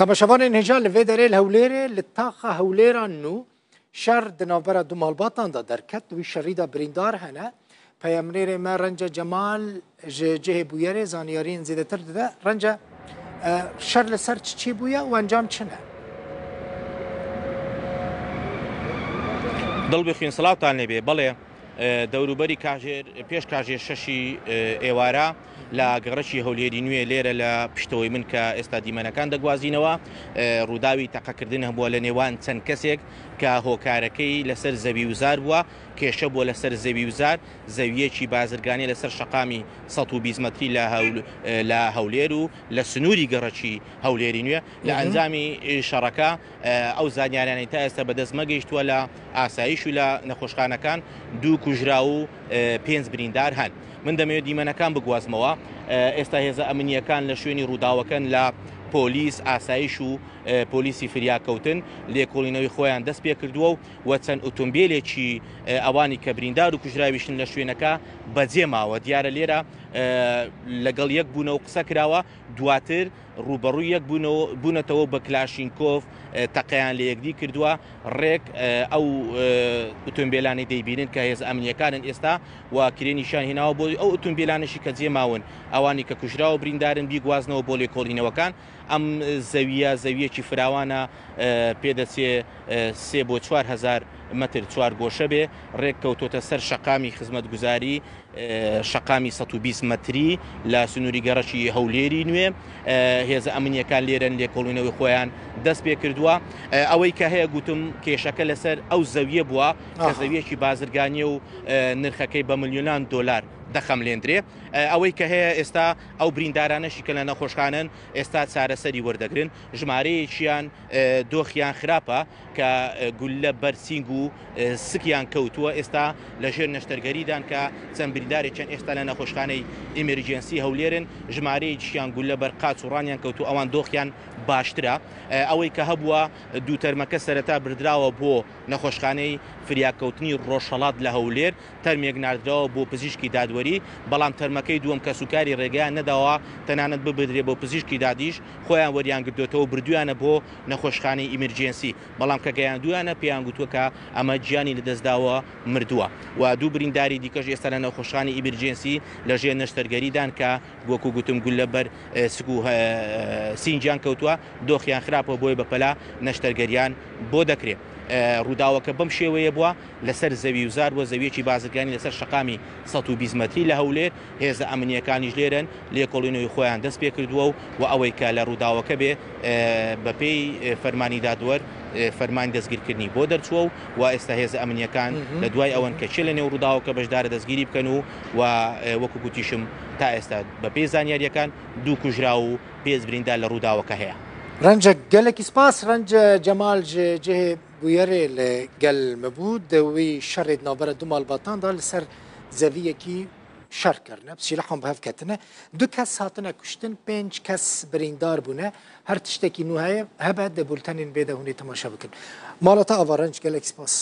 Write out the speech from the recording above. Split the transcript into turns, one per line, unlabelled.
تماشاوان انهجار لوی داره الهوليري للطاقة هوليرا نو شر دنابرا دو مالباتان دا درکت وی شریدا بریندار هنه پیامنیر ما رنجا جمال جه بویره زانیارین زیده تر ده رنجا شر لسر چی بویا و انجام چنه
دڵ بخوێن سڵاوتان لێبێ بەڵێ دەوروبەری پێش کاژێر شەشی ئێوارە لە گەڕەکی هەولێری نوێ لێرە لە پشتەوەی من کە ئێستا دیمەنەکان دەگوازینەوە ڕووداوی تەقەکردن هەبووە لە نێوان چەند کەسێک کە هۆکارەکەی لەسەر زەوی وزار بووە کێشە بووە لەسەر زەوی وزار زەویەکی بازرگانی لەسەر شەقامی 120 مەتری لە هەولێر و لە سنووری گەڕەکی هەولێری نوێ لە ئەنجامی شەڕەکە ئەو زانیاریانەی تا ئێستا بەدەست مەگەیشتووە لە ئاسایش و لە نەخۆشخانەکان 2 کوژرا و 5 بریندار هەن من دەمەوێت دیمەنەکان بگوازمەوە ئێستا هێزە ئەمنیەکان لە شوێنی ڕووداوەکەن لە پۆلیس ئاسایش و پۆلیسی فریاکەوتن لێکۆڵینەوەی خۆیان دەست پێ کردووە و چەند ئۆتۆمبیلێکی ئەوانی کە بریندار و کوژراویشتن لە شوێنەکە بەجێ ماوە دیارە لێرە لەگەڵ یەک بوونەوە قسە کراوە دواتر ڕوبەڕووی یەک بوونەتەوە بە کلاشینکۆف تەقەیان لە یەکدی کردووە ڕێک ئەو ئۆتۆمبیلانی دەیبینن کە هێز ئەمنیەکانن ئێستا و کرێنیشان هێناوە بۆ ئەو ئۆتۆمبیلانشی کە جێماون ئەوانی کە کوژراوە بریندارن بیگوازنەوە بۆ لێکۆڵینەوەکان ئەم زەویەکی فراوانە پێدەچێ 3 بۆ 4 هزار متر 4 گۆشە بێ ڕێک کەوتۆتە سەر شەقامی خزمەتگوزاری شەقامی 120 متری لە سنووری گەڕەکی هەولێری نوێ هێزە ئەمنیەکان لێرەن لێکۆڵینەوەی خۆیان دەست پێ کردووە ئەوەی کە هەیە گوتم کێشەکە لەسەر ئەو زەویە بووە کە زەویەکی بازرگانیە و نرخەکەی بە ملیۆنان دۆلار دەخەملێندرێ ئەوەی کە هەیە ئێستا ئەو بریندارانەشی کە لە نەخۆشخانن ئێستا چارەسەری وەردەگرن ژمارەیەکیان دۆخیان خراپە کە گولە بەرسینگ و سکیان کەوتووە ئێستا لە ژێر نەشتەرگەریدان کە چەند بریندارێکیان ئێستا لە نەخۆشخانەی ئیمەرجێنسی هەولێرن ژمارەیەکیان گولە بەر قاچ و ڕانیان کەوتو ئەوان دۆخیان باشترە ئەوەی کە هەبووە دوو تەرمەکە سەرەتا بردراوە بۆ نەخۆشخانەی فریاکەوتنی ڕۆژهەڵات لە هەولێر تەرمێک ناردراوە بۆ پزیشکی دادوەری بەڵام تەرمەکەی دووەم کە سوکاری ڕێگەیان نەداوە تەنانەت ببدرێ بۆ پزیشکی دادیش خۆیان وەریان گردوێتەوە بردویانە بۆ نەخۆشخانەی ئیمەرجێنسی بەڵام کە گەیاندویانە پێیان گوتووە کە ئەمە گیانی لەدەستداوە مردووە و دوو برینداری دیکەش ئێستا لە نەخۆشخانەی ئیمەرجێنسی لە ژێر نەشتەرگەریدان کە وەکو گوتم گولە بەر سک و سینجیان کەوتووە دۆخیان خراپەوە بۆی بەپەلا نەشتەرگەریان بۆ دەکرێت ڕووداوەکە بەم شێوەیە بووە لەسەر زەوی وزار بۆ زەویەکی بازرگانی لەسەر شەقامی 120 متری لە هەولێر هێزە ئەمنیەکانیش لێرن لێکۆڵینەوەی خۆیان دەست پێ کردووە و ئەوەی کە لە ڕووداوەکە بێ بەپێی فەرمانی دادوەر فەرمانی دەستگیرکردنی بۆ دەرچووە و ئێستا هێزە ئەمنیەکان لە دوای ئەوەن کە چێ لە نێو ڕووداوەکە بەشدارە دەستگیری بکەن و وەکو گوتیشم تا ئێستا بەپێی زانیاریەکان 2 کوژرا و 5 بریندار لە ڕووداوەکە هەیە
رنجا گەلێکی سپاس رنجا جەمال جێ بویەرێ لە گەل مەبوو دەوی شەڕێت ناوبەرە دوو ماڵباتاندا لەسەر زەویەکی شەڕکردنە پسیلەحۆن بە هەفکەتنە 2 کەس هاتنە کوشتن 5 کەس بریندار بوونە هەر تشتێکی نو هەیە هەبە دەبولتەنین بێدەهونی تەماشا بکەن ماڵەتە ئاوا رەنج گەلێکی سپاس